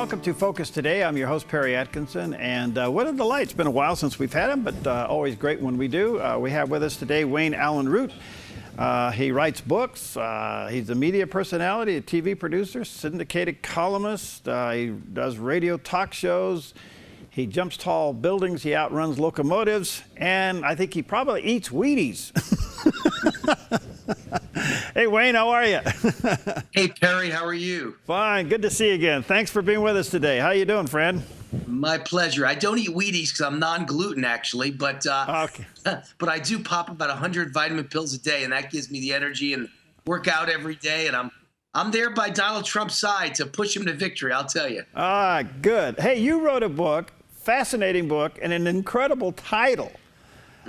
Welcome to Focus Today. I'm your host, Perry Atkinson, and what a delight. It's been a while since we've had him, but always great when we do. We have with us today Allyn Root. He writes books. He's a media personality, a TV producer, syndicated columnist. He does radio talk shows. He jumps tall buildings. He outruns locomotives, and I think he probably eats Wheaties. Hey, Wayne, how are you? Hey, Perry, how are you? Fine. Good to see you again. Thanks for being with us today. How you doing, friend? My pleasure. I don't eat Wheaties because I'm non-gluten, actually, but Okay. but I do pop about 100 vitamin pills a day, and that gives me the energy and work out every day, and I'm there by Donald Trump's side to push him to victory, I'll tell you. Good. Hey, you wrote a book, fascinating book, and an incredible title.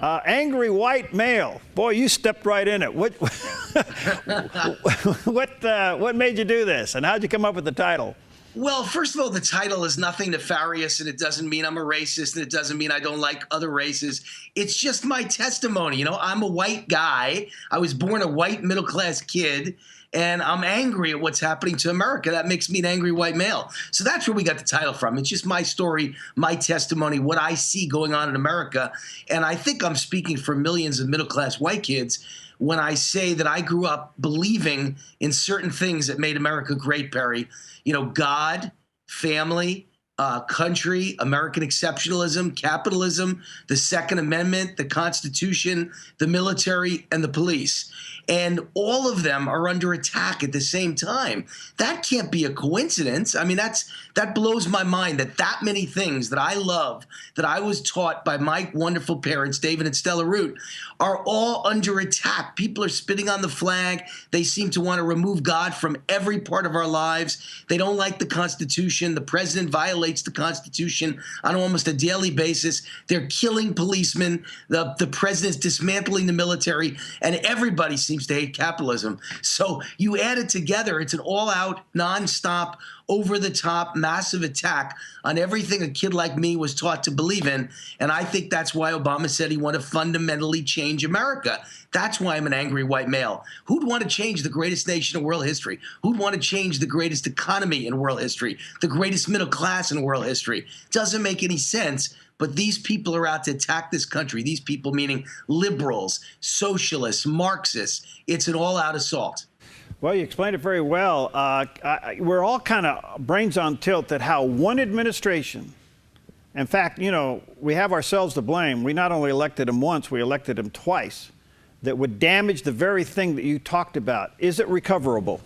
Angry White Male. Boy, you stepped right in it. What made you do this, and how'd you come up with the title? Well, first of all, the title is nothing nefarious, and it doesn't mean I'm a racist, and it doesn't mean I don't like other races. It's just my testimony. You know, I'm a white guy. I was born a white middle-class kid, and I'm angry at what's happening to America. That makes me an angry white male. So that's where we got the title from. It's just my story, my testimony, what I see going on in America. And I think I'm speaking for millions of middle-class white kids when I say that I grew up believing in certain things that made America great, Perry. You know, God, family, country, American exceptionalism, capitalism, the Second Amendment, the Constitution, the military, and the police. And all of them are under attack at the same time. That can't be a coincidence. I mean, that blows my mind that many things that I love, that I was taught by my wonderful parents, David and Stella Root, are all under attack. People are spitting on the flag. They seem to want to remove God from every part of our lives. They don't like the Constitution. The president violates the Constitution on almost a daily basis. They're killing policemen. The president's dismantling the military, and everybody seems to hate capitalism. So you add it together, it's an all-out, non-stop, over-the-top, massive attack on everything a kid like me was taught to believe in. And I think that's why Obama said he wanted to fundamentally change America. That's why I'm an angry white male. Who'd want to change the greatest nation in world history? Who'd want to change the greatest economy in world history? The greatest middle class in world history? Doesn't make any sense. But these people are out to attack this country. These people meaning liberals, socialists, Marxists. It's an all-out assault. Well, you explained it very well. We're all kind of brains on tilt at how one administration, in fact, you know, we have ourselves to blame. We not only elected him once, we elected him twice, that would damage the very thing that you talked about. Is it recoverable?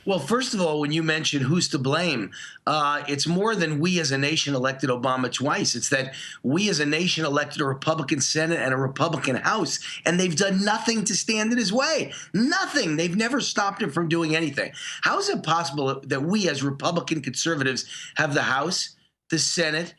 Well, first of all, when you mention who's to blame, it's more than we as a nation elected Obama twice. It's that we as a nation elected a Republican Senate and a Republican House, and they've done nothing to stand in his way. Nothing. They've never stopped him from doing anything. How is it possible that we as Republican conservatives have the House, the Senate,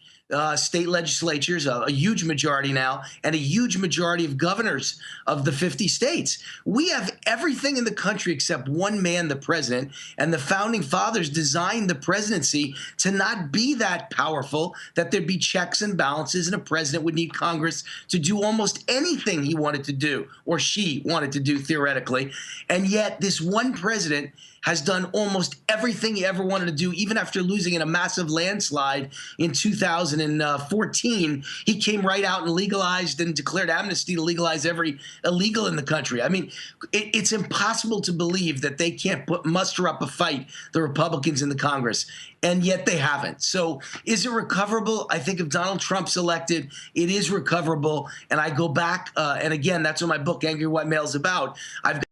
state legislatures, a huge majority now, and a huge majority of governors of the 50 states? We have everything in the country except one man, the president, and the founding fathers designed the presidency to not be that powerful, that there'd be checks and balances, and a president would need Congress to do almost anything he wanted to do, or she wanted to do theoretically. And yet this one president has done almost everything he ever wanted to do, even after losing in a massive landslide in 2014. He came right out and legalized and declared amnesty to legalize every illegal in the country. I mean, it's impossible to believe that they can't muster up a fight, the Republicans in the Congress, and yet they haven't. So is it recoverable? I think if Donald Trump's elected, it is recoverable. And I go back, and again, that's what my book, Angry White Male, is about. I've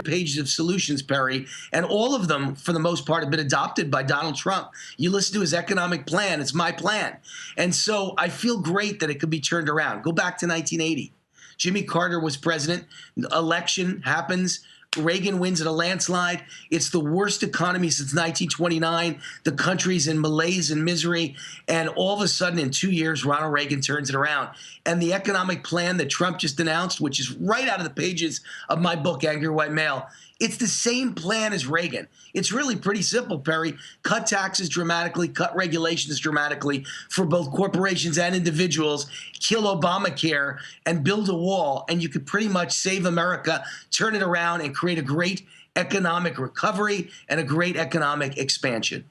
pages of solutions, Perry, and all of them, for the most part, have been adopted by Donald Trump. You listen to his economic plan, it's my plan. And so I feel great that it could be turned around. Go back to 1980. Jimmy Carter was president. Election happens. Reagan wins in a landslide. It's the worst economy since 1929. The country's in malaise and misery. And all of a sudden, in 2 years, Ronald Reagan turns it around. And the economic plan that Trump just announced, which is right out of the pages of my book, Angry White Male, it's the same plan as Reagan. It's really pretty simple, Perry. Cut taxes dramatically, cut regulations dramatically for both corporations and individuals, kill Obamacare, and build a wall, and you could pretty much save America, turn it around, and create a great economic recovery and a great economic expansion.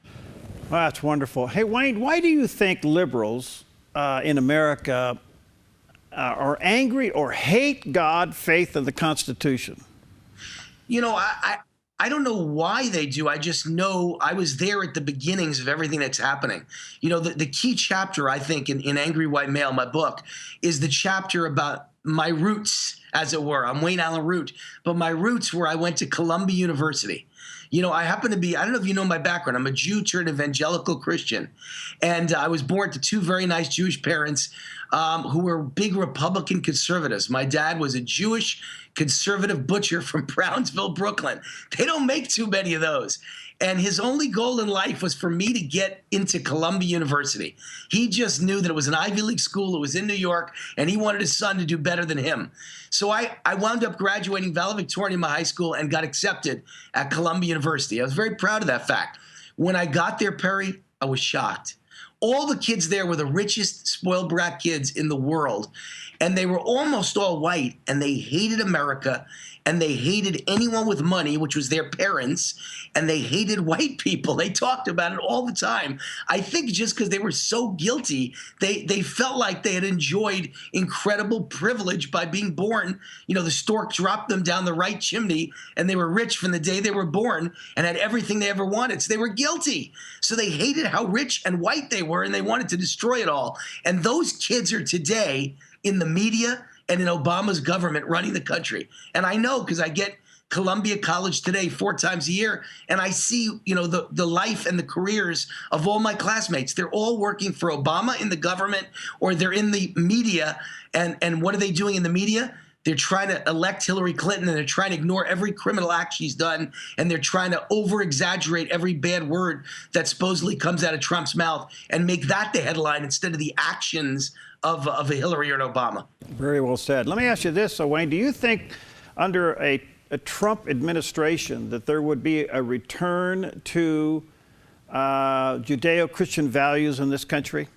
Well, that's wonderful. Hey, Wayne, why do you think liberals in America are angry or hate God, faith, and the Constitution? You know, I don't know why they do. I just know I was there at the beginnings of everything that's happening. You know, the key chapter, I think, in Angry White Male, my book, is the chapter about my roots, as it were. I'm Wayne Allyn Root, but my roots were I went to Columbia University. You know, I happen to be, I don't know if you know my background. I'm a Jew turned evangelical Christian. And I was born to two very nice Jewish parents who were big Republican conservatives. My dad was a Jewish conservative butcher from Brownsville, Brooklyn. They don't make too many of those. And his only goal in life was for me to get into Columbia University. He just knew that it was an Ivy League school. It was in New York, and he wanted his son to do better than him. So I wound up graduating valedictorian in my high school and got accepted at Columbia University. I was very proud of that fact. When I got there, Perry, I was shocked. All the kids there were the richest spoiled brat kids in the world. And they were almost all white, and they hated America, and they hated anyone with money, which was their parents, and they hated white people. They talked about it all the time. I think just because they were so guilty, they felt like they had enjoyed incredible privilege by being born. You know, the stork dropped them down the right chimney, and they were rich from the day they were born and had everything they ever wanted. So they were guilty. So they hated how rich and white they were, and they wanted to destroy it all. And those kids are today in the media and in Obama's government running the country. And I know because I get Columbia College Today 4 times a year, and I see, you know, the life and the careers of all my classmates. They're all working for Obama in the government, or they're in the media. And what are they doing in the media? They're trying to elect Hillary Clinton, and they're trying to ignore every criminal act she's done, and they're trying to over-exaggerate every bad word that supposedly comes out of Trump's mouth and make that the headline instead of the actions of a Hillary or an Obama. Very well said. Let me ask you this, Wayne. Do you think under a Trump administration that there would be a return to Judeo-Christian values in this country?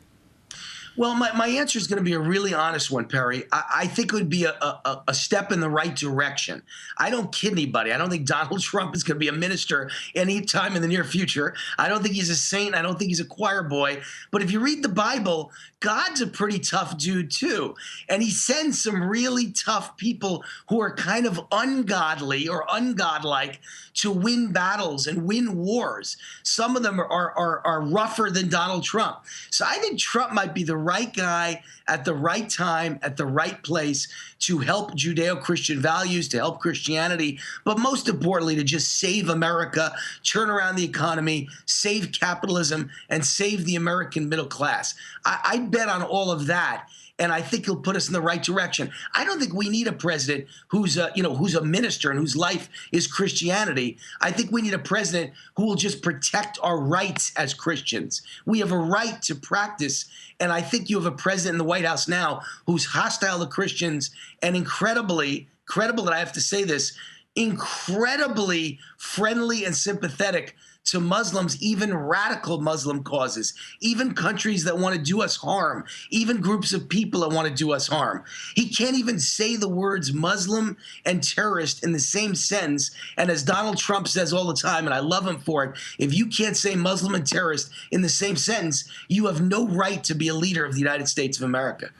Well, my answer is going to be a really honest one, Perry. I think it would be a step in the right direction. I don't kid anybody. I don't think Donald Trump is going to be a minister anytime in the near future. I don't think he's a saint. I don't think he's a choir boy. But if you read the Bible, God's a pretty tough dude, too. And he sends some really tough people who are kind of ungodly or ungodlike to win battles and win wars. Some of them are rougher than Donald Trump. So I think Trump might be the right guy at the right time, at the right place to help Judeo-Christian values, to help Christianity, but most importantly, to just save America, turn around the economy, save capitalism, and save the American middle class. I bet on all of that. And I think he'll put us in the right direction. I don't think we need a president who's a minister and whose life is Christianity. I think we need a president who will just protect our rights as Christians. We have a right to practice. And I think you have a president in the White House now who's hostile to Christians and incredibly, credible that I have to say this, incredibly friendly and sympathetic to Muslims, even radical Muslim causes, even countries that want to do us harm, even groups of people that want to do us harm. He can't even say the words Muslim and terrorist in the same sentence. And as Donald Trump says all the time, and I love him for it, if you can't say Muslim and terrorist in the same sentence, you have no right to be a leader of the United States of America.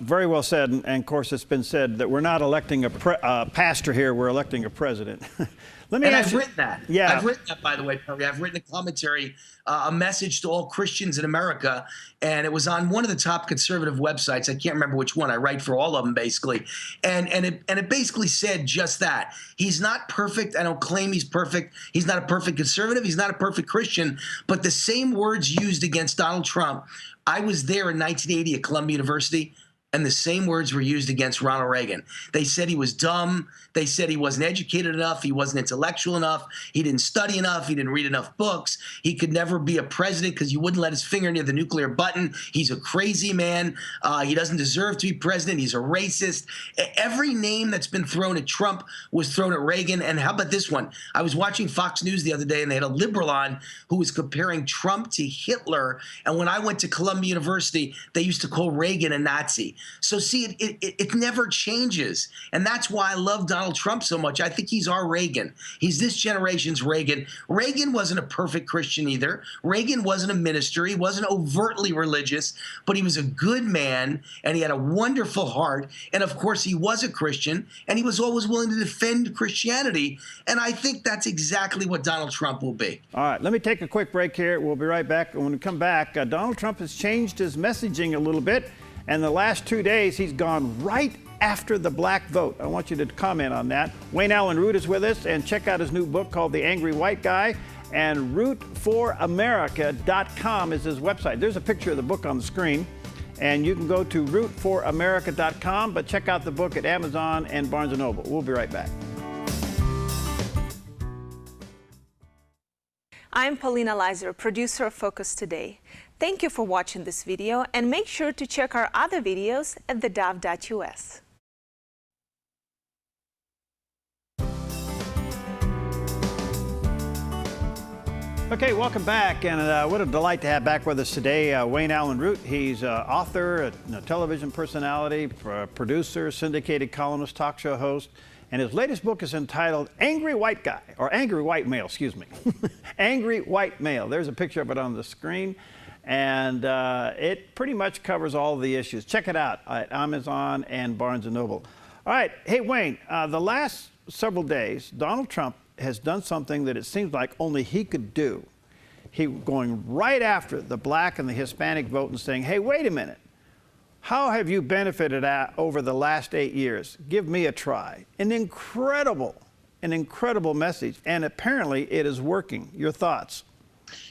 Very well said. And of course, it's been said that we're not electing a pastor here, we're electing a president. I've written that. Yeah. I've written that, by the way, Perry. I've written a commentary, a message to all Christians in America, and it was on one of the top conservative websites. I can't remember which one. I write for all of them, basically. And it basically said just that. He's not perfect. I don't claim he's perfect. He's not a perfect conservative. He's not a perfect Christian. But the same words used against Donald Trump, I was there in 1980 at Columbia University, and the same words were used against Ronald Reagan. They said he was dumb. They said he wasn't educated enough. He wasn't intellectual enough. He didn't study enough. He didn't read enough books. He could never be a president because you wouldn't let his finger near the nuclear button. He's a crazy man. He doesn't deserve to be president. He's a racist. Every name that's been thrown at Trump was thrown at Reagan. And how about this one? I was watching Fox News the other day, and they had a liberal on who was comparing Trump to Hitler. And when I went to Columbia University, they used to call Reagan a Nazi. So see, it never changes. And that's why I love Donald Trump so much. I think he's our Reagan. He's this generation's Reagan. Reagan wasn't a perfect Christian either. Reagan wasn't a minister. He wasn't overtly religious, but he was a good man, and he had a wonderful heart. And of course, he was a Christian, and he was always willing to defend Christianity. And I think that's exactly what Donald Trump will be. All right, let me take a quick break here. We'll be right back. When we come back, Donald Trump has changed his messaging a little bit, and the last 2 days he's gone right after the black vote. I want you to comment on that. Allyn Root is with us, and check out his new book called The Angry White Guy, and rootforamerica.com is his website. There's a picture of the book on the screen, and you can go to rootforamerica.com, but check out the book at Amazon and Barnes & Noble. We'll be right back. I'm Paulina Leiser, producer of Focus Today. Thank you for watching this video, and make sure to check our other videos at theDove.us. Okay, welcome back, and what a delight to have back with us today Allyn Root. He's author, a television personality, producer, syndicated columnist, talk show host, and his latest book is entitled Angry White Guy, or Angry White Male, excuse me. Angry White Male. There's a picture of it on the screen, and it pretty much covers all the issues. Check it out at Amazon and Barnes & Noble. All right, hey Wayne, the last several days, Donald Trump has done something that it seems like only he could do. He going right after the black and the Hispanic vote and saying, hey, wait a minute. How have you benefited over the last 8 years? Give me a try. An incredible message, and apparently it is working. Your thoughts?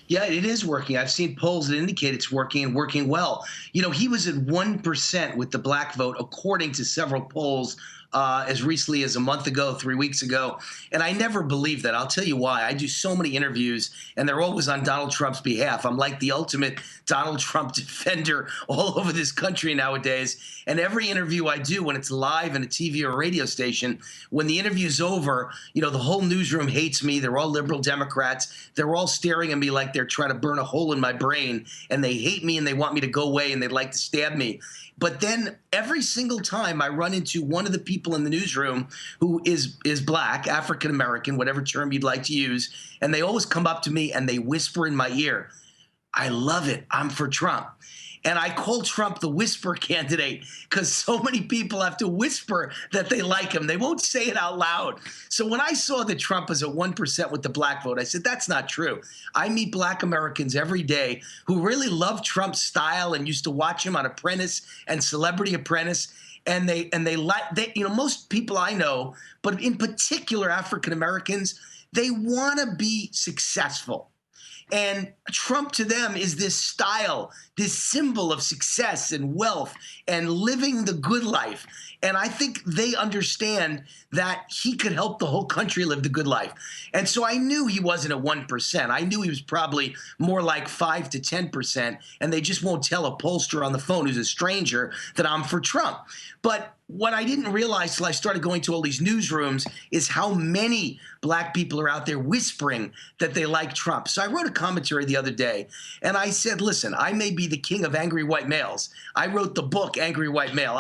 Yeah, it is working. I've seen polls that indicate it's working and working well. You know, he was at 1% with the black vote, according to several polls as recently as a month ago, 3 weeks ago. And I never believed that. I'll tell you why. I do so many interviews, and they're always on Donald Trump's behalf. I'm like the ultimate Donald Trump defender all over this country nowadays. And every interview I do, when it's live in a TV or radio station, when the interview's over, you know, the whole newsroom hates me. They're all liberal Democrats. They're all staring at me like they're trying to burn a hole in my brain, and they hate me and they want me to go away and they'd like to stab me. But then every single time I run into one of the people in the newsroom who is black, African American, whatever term you'd like to use, and they always come up to me and they whisper in my ear, I love it. I'm for Trump. And I call Trump the whisper candidate because so many people have to whisper that they like him. They won't say it out loud. So when I saw that Trump was at 1% with the black vote, I said, that's not true. I meet black Americans every day who really love Trump's style and used to watch him on Apprentice and Celebrity Apprentice. And they you know, most people I know, but in particular African Americans, they want to be successful. And Trump to them is this style, this symbol of success and wealth and living the good life. And I think they understand that he could help the whole country live the good life. And so I knew he wasn't at 1%. I knew he was probably more like 5 to 10%. And they just won't tell a pollster on the phone who's a stranger that I'm for Trump. But what I didn't realize till I started going to all these newsrooms is how many black people are out there whispering that they like Trump. So I wrote a commentary the other day, and I said, listen, I may be the king of angry white males. I wrote the book, Angry White Male.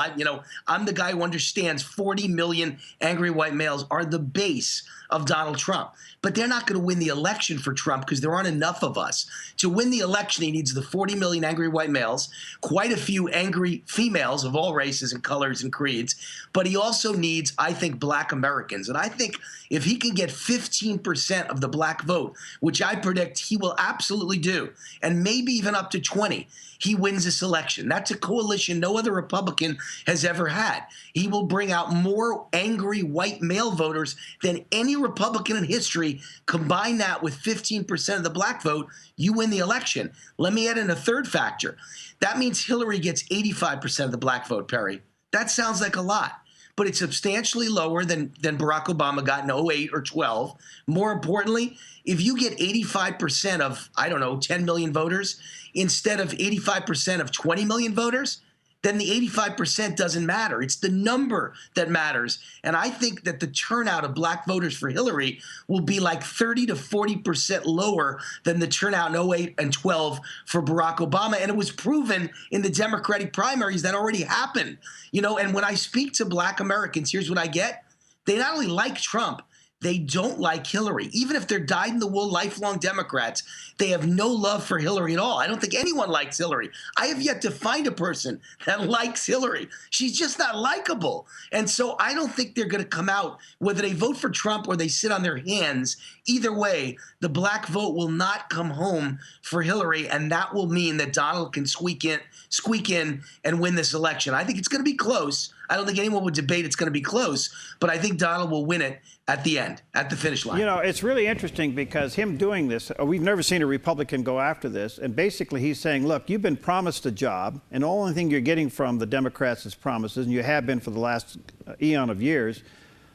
I'm the guy who understands 40 million angry white males are the base of Donald Trump. But they're not going to win the election for Trump because there aren't enough of us. To win the election, he needs the 40 million angry white males, quite a few angry females of all races and colors and creeds, but he also needs, I think, black Americans. And I think if he can get 15% of the black vote, which I predict he will absolutely do, and maybe even up to 20, he wins this election. That's a coalition no other Republican has ever had. He will bring out more angry white male voters than any Republican in history. Combine that with 15% of the black vote, you win the election. Let me add in a third factor. That means Hillary gets 85% of the black vote, Perry. That sounds like a lot, but it's substantially lower than Barack Obama got in 08 or 12. More importantly, if you get 85% of, I don't know, 10 million voters instead of 85% of 20 million voters, then the 85% doesn't matter. It's the number that matters. And I think that the turnout of black voters for Hillary will be like 30 to 40% lower than the turnout in 08 and 12 for Barack Obama. And it was proven in the Democratic primaries that already happened. You know, and when I speak to black Americans, here's what I get. They not only like Trump, they don't like Hillary. Even if they're dyed-in-the-wool lifelong Democrats, they have no love for Hillary at all. I don't think anyone likes Hillary. I have yet to find a person that likes Hillary. She's just not likable. And so I don't think they're going to come out, whether they vote for Trump or they sit on their hands. Either way, the black vote will not come home for Hillary, and that will mean that Donald can squeak in and win this election. I think it's going to be close. I don't think anyone would debate it's going to be close, but I think Donald will win it at the end, at the finish line. You know, it's really interesting because him doing this, we've never seen a Republican go after this, and basically he's saying, look, you've been promised a job, and the only thing you're getting from the Democrats is promises, and you have been for the last eon of years.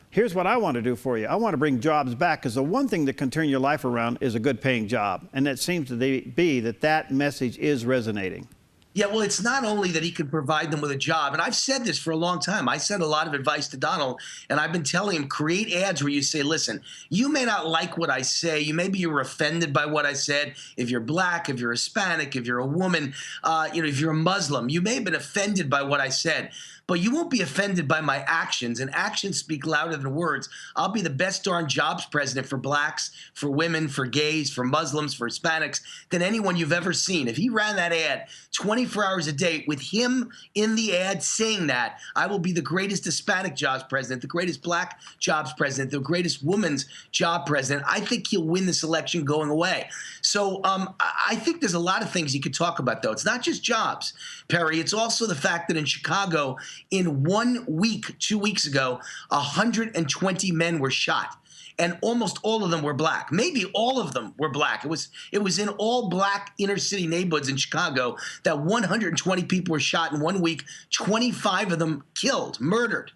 Here's what I want to do for you. I want to bring jobs back, because the one thing that can turn your life around is a good paying job, and it seems to be that message is resonating. Yeah, well, it's not only that he can provide them with a job, and I've said this for a long time. I sent a lot of advice to Donald, and I've been telling him, create ads where you say, listen, you may not like what I say. Maybe you're offended by what I said. If you're black, if you're Hispanic, if you're a woman, if you're a Muslim, you may have been offended by what I said. But you won't be offended by my actions, and actions speak louder than words. I'll be the best darn jobs president for blacks, for women, for gays, for Muslims, for Hispanics than anyone you've ever seen. If he ran that ad 24 hours a day with him in the ad saying that, I will be the greatest Hispanic jobs president, the greatest black jobs president, the greatest woman's job president, I think he'll win this election going away. So I think there's a lot of things you could talk about, though. It's not just jobs, Perry. It's also the fact that in Chicago, in 1 week, 2 weeks ago, 120 men were shot. And almost all of them were black. Maybe all of them were black. It was in all black inner city neighborhoods in Chicago that 120 people were shot in 1 week, 25 of them killed, murdered.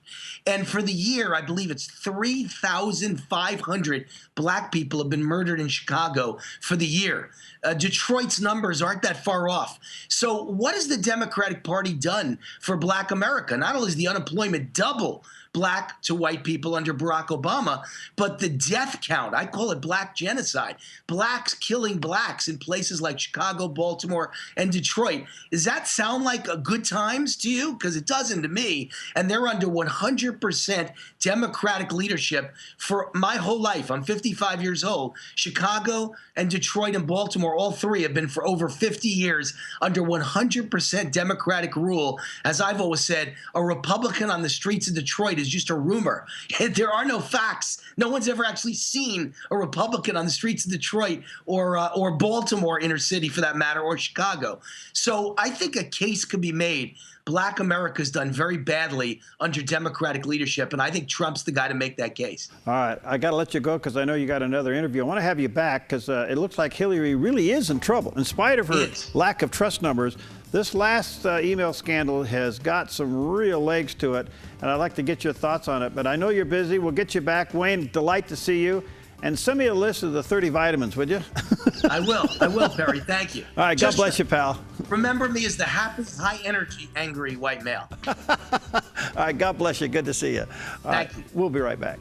And for the year, I believe it's 3,500 black people have been murdered in Chicago for the year. Detroit's numbers aren't that far off. So what has the Democratic Party done for black America? Not only is the unemployment double black to white people under Barack Obama, but the death count, I call it black genocide, blacks killing blacks in places like Chicago, Baltimore, and Detroit. Does that sound like a good times to you? Because it doesn't to me. And they're under 100% Democratic leadership for my whole life. I'm 55 years old. Chicago and Detroit and Baltimore, all three have been for over 50 years under 100% Democratic rule. As I've always said, a Republican on the streets of Detroit is just a rumor. There are no facts. No one's ever actually seen a Republican on the streets of Detroit or Baltimore inner city, for that matter, or Chicago. So I think a case could be made. Black America's done very badly under Democratic leadership, and I think Trump's the guy to make that case. All right, I got to let you go because I know you got another interview. I want to have you back because it looks like Hillary really is in trouble. In spite of her lack of trust numbers, this last email scandal has got some real legs to it, and I'd like to get your thoughts on it. But I know you're busy. We'll get you back. Wayne, delight to see you. And send me a list of the 30 vitamins, would you? I will, Perry. Thank you. All right, God bless you, pal. Remember me as the happy, high-energy, angry white male. All right, God bless you. Good to see you. Thank you. We'll be right back.